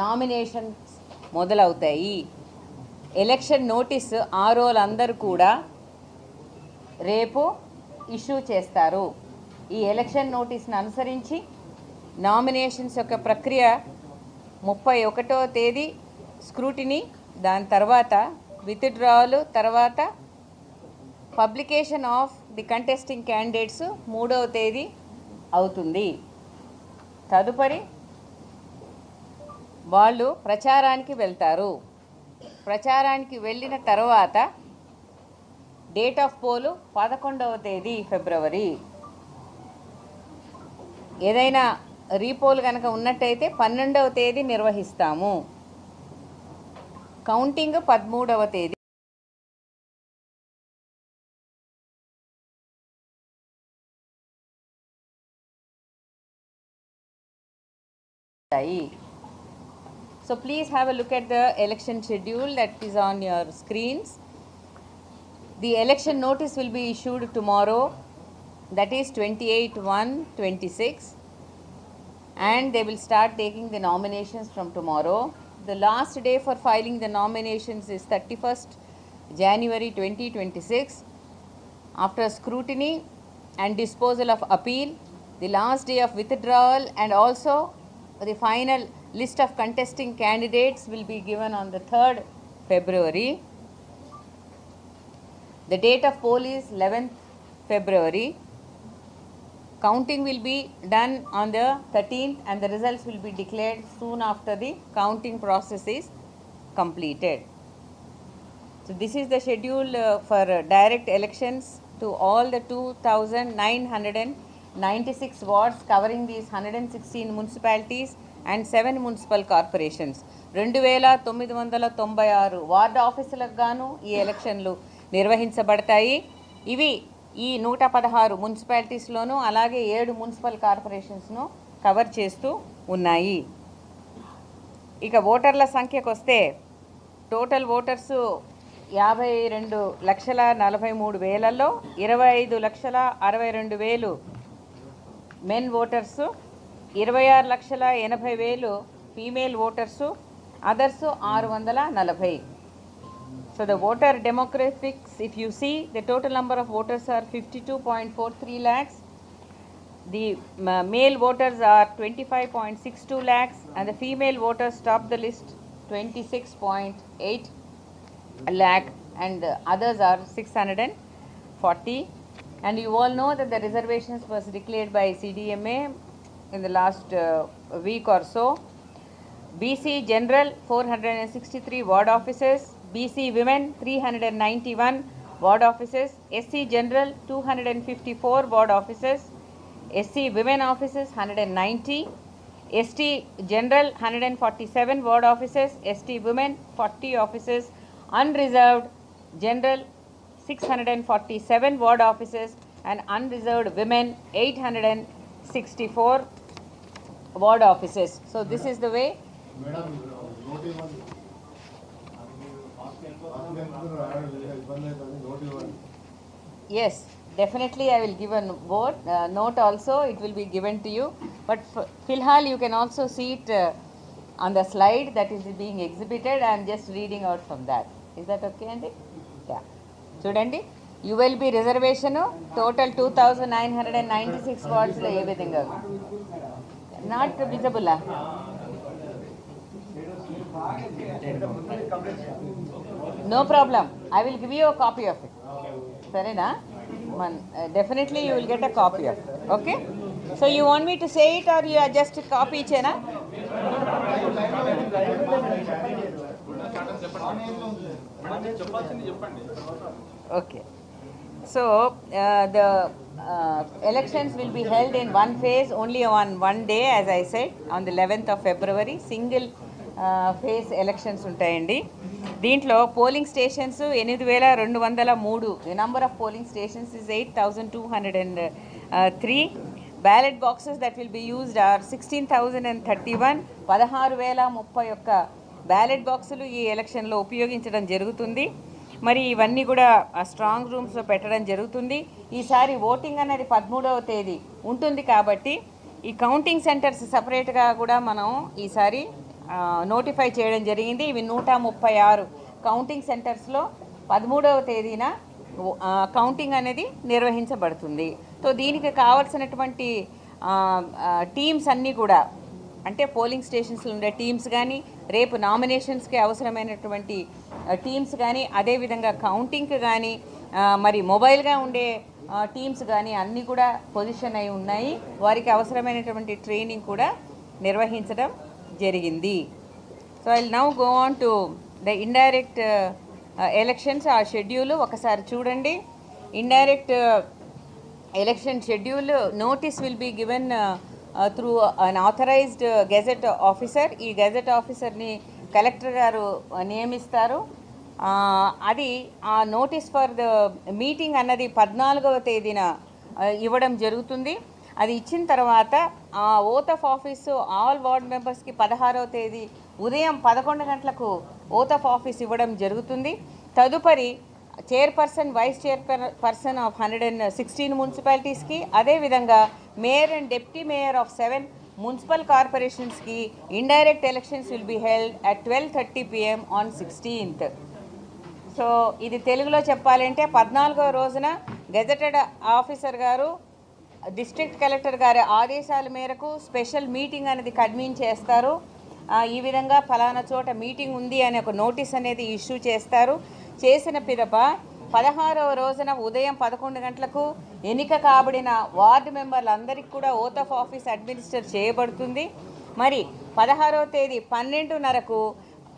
Nominations మొదలవుతాయి. Election notice ఆర్ఓలందరూ కూడా రేపు ఇష్యూ చేస్తారు. ఈ ఎలక్షన్ నోటీస్ని అనుసరించి నామినేషన్స్ యొక్క ప్రక్రియ 31వ తేదీ స్క్రూటినీ, దాని తర్వాత విత్డ్రావల్, తర్వాత publication of the contesting candidates 3వ తేదీ అవుతుంది. తదుపరి వాళ్ళు ప్రచారానికి వెళ్తారు. ప్రచారానికి వెళ్ళిన తర్వాత డేట్ ఆఫ్ పోలు 11వ తేదీ ఫిబ్రవరి. ఏదైనా రీపోల్ కనుక ఉన్నట్టయితే 12వ తేదీ నిర్వహిస్తాము. కౌంటింగ్ 13వ తేదీ. So please have a look at the election schedule that is on your screens. The election notice will be issued tomorrow, that is 28/1/26, and they will start taking the nominations from tomorrow. The last day for filing the nominations is 31st January 2026. After scrutiny and disposal of appeal, the last day of withdrawal and also the final list of contesting candidates will be given on the 3rd February. The date of poll is 11th February. Counting will be done on the 13th and the results will be declared soon after the counting process is completed. So this is the schedule for direct elections to all the 2,996 wards covering these 116 municipalities and 7 municipal corporations. 2996 ward ఆఫీసులకు గాను ఈ ఎలక్షన్లు నిర్వహించబడతాయి. ఇవి ఈ 116 మున్సిపాలిటీస్లోనూ అలాగే 7 municipal కార్పొరేషన్స్ను cover చేస్తూ ఉన్నాయి. ఇక ఓటర్ల సంఖ్యకు వస్తే టోటల్ ఓటర్స్ 52,43,000లో 25,62,000 men voters, 26,80,000 female voters, others 640. So the voter demographics, if you see, the total number of voters are 52.43 lakhs. The male voters are 25.62 lakhs and the female voters top the list 26.8 lakh and the others are 640. And you all know that the reservations was declared by CDMA in the last week or so. BC General 463 ward offices, BC Women 391 ward offices, SC General 254 ward offices, SC Women offices 190, ST General 147 ward offices, ST Women 40 offices, Unreserved General 647 ward offices and Unreserved Women 864 ward offices. So this is the way. Yes, definitely I will give a note also, it will be given to you, but Filhal you can also see it on the slide that is being exhibited. I am just reading out from that. Is that okay, Andy? Yeah. Chudandi, ULB reservation total 2,996 wards lo ఏ విధంగా not visible. No problem, I will give you a copy of it. Sarena? Definitely you will get a copy of it. Okay? So you want me to say it or you are just copy chena? Okay. So the elections will be held in one phase, only on one day, as I said, on the 11th of February. Single phase elections ఉంటాయండి. దీంట్లో polling stations 8,203. The number of polling stations is 8,203. Ballot boxes that will be used are 16,031. 16,031 ballot బాక్సులు ఈ ఎలక్షన్లో ఉపయోగించడం జరుగుతుంది. మరి ఇవన్నీ కూడా స్ట్రాంగ్ రూమ్స్లో పెట్టడం జరుగుతుంది. ఈసారి ఓటింగ్ అనేది 13వ తేదీ ఉంటుంది కాబట్టి ఈ కౌంటింగ్ సెంటర్స్ సపరేట్గా కూడా మనం ఈసారి నోటిఫై చేయడం జరిగింది. ఇవి 136 కౌంటింగ్ సెంటర్స్లో 13వ తేదీన కౌంటింగ్ అనేది నిర్వహించబడుతుంది. సో దీనికి కావాల్సినటువంటి టీమ్స్ అన్నీ కూడా, అంటే పోలింగ్ స్టేషన్స్లో ఉండే టీమ్స్ కానీ, రేపు నామినేషన్స్కి అవసరమైనటువంటి టీమ్స్ కానీ, అదేవిధంగా కౌంటింగ్కి కానీ, మరి మొబైల్గా ఉండే టీమ్స్ కానీ అన్నీ కూడా పొజిషన్ అయి ఉన్నాయి. వారికి అవసరమైనటువంటి ట్రైనింగ్ కూడా నిర్వహించడం జరిగింది. So I will now go on to the indirect elections. ఆ షెడ్యూల్ ఒకసారి చూడండి. Indirect election schedule notice will be given through an authorized gazette officer. ఈ గెజెట్ ఆఫీసర్ని కలెక్టర్ గారు నియమిస్తారు. అది ఆ నోటీస్ ఫర్ ద మీటింగ్ అన్నది 14వ తేదీన ఇవ్వడం జరుగుతుంది. అది ఇచ్చిన తర్వాత ఆ oath of office all ward మెంబర్స్కి 16వ తేదీ ఉదయం 11 గంటలకు ఓత్ ఆఫ్ ఆఫీస్ ఇవ్వడం జరుగుతుంది. తదుపరి చైర్పర్సన్, వైస్ చైర్పర్సన్ ఆఫ్ 116 మున్సిపాలిటీస్కి, అదేవిధంగా mayor and deputy mayor of 7 municipal కార్పొరేషన్స్కి indirect elections will be held at 12:30 PM on 16th. So ఇది తెలుగులో చెప్పాలంటే 14వ రోజున గెజెటెడ్ ఆఫీసర్ గారు డిస్ట్రిక్ట్ కలెక్టర్ గారి ఆదేశాల మేరకు స్పెషల్ మీటింగ్ అనేది కన్వీన్ చేస్తారు. ఈ విధంగా ఫలానా చోట మీటింగ్ ఉంది అనే ఒక నోటీస్ అనేది ఇష్యూ చేస్తారు. చేసిన పిదప 16వ రోజున ఉదయం 11 గంటలకు ఎన్నిక కాబడిన వార్డు మెంబర్లందరికీ కూడా ఓత్ ఆఫ్ ఆఫీస్ అడ్మినిస్టర్ చేయబడుతుంది. మరి 16వ తేదీ 12:30కు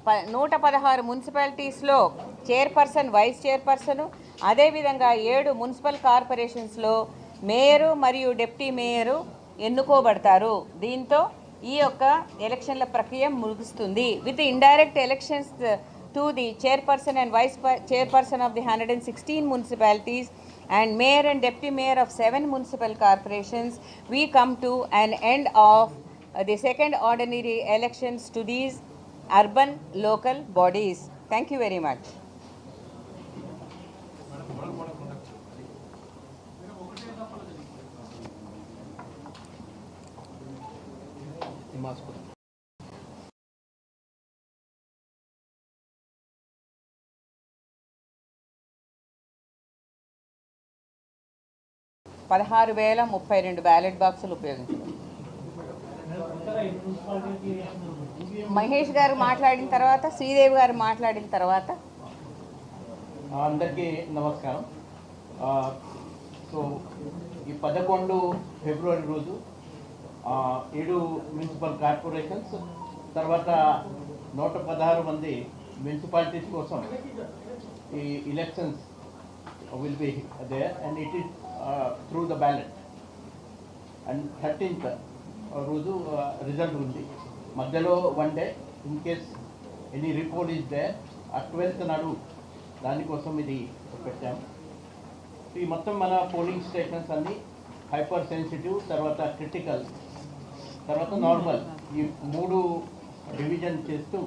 116 మున్సిపాలిటీస్లో చైర్పర్సన్, వైస్ చైర్పర్సను, అదేవిధంగా 7 మున్సిపల్ కార్పొరేషన్స్లో మేయరు మరియు డిప్యూటీ మేయరు ఎన్నుకోబడతారు. దీంతో ఈ యొక్క ఎలక్షన్ల ప్రక్రియ ముగుస్తుంది. With indirect elections to the chairperson and vice chairperson of the 116 municipalities and mayor and deputy mayor of 7 municipal corporations, we come to an end of the second ordinary elections to these urban local bodies. Thank you very much. పదహారు 16,032 ballot బాక్సులు ఉపయోగించారు. మహేష్ గారు మాట్లాడిన తర్వాత, శ్రీదేవి గారు మాట్లాడిన తర్వాత. అందరికీ నమస్కారం. సో ఈ 11 ఫిబ్రవరి రోజు 7 మున్సిపల్ కార్పొరేషన్స్, తర్వాత 116 మంది మున్సిపాలిటీస్ కోసం ఈ elections will be there and it is through the ballot. And 13th రోజు రిజల్ట్ ఉంది. మధ్యలో 1 day in case any repoll is there. 12th నాడు దానికోసం ఇది పెట్టాము. ఈ మొత్తం మన పోలింగ్ స్టేషన్స్ అన్నీ హైపర్ సెన్సిటివ్, తర్వాత క్రిటికల్, తర్వాత నార్మల్, ఈ 3 డివిజన్ చేస్తూ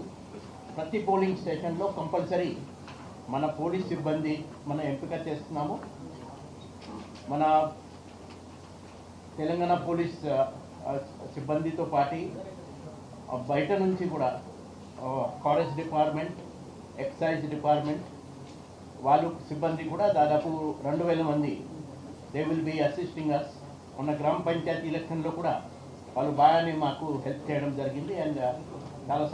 ప్రతి పోలింగ్ స్టేషన్లో కంపల్సరీ మన పోలీస్ సిబ్బంది మనం ఎంపిక చేస్తున్నాము. మన తెలంగాణ పోలీస్ సిబ్బందితో పాటు బయట నుంచి కూడా ఫారెస్ట్ డిపార్ట్మెంట్, ఎక్సైజ్ డిపార్ట్మెంట్ వాళ్ళు సిబ్బంది కూడా దాదాపు 2,000 మంది దే విల్ బీ అసిస్టింగ్ అస్. మన గ్రామ పంచాయతీ ఎలక్షన్లో కూడా వాళ్ళు బాగానే మాకు హెల్ప్ చేయడం జరిగింది అండ్ చాలా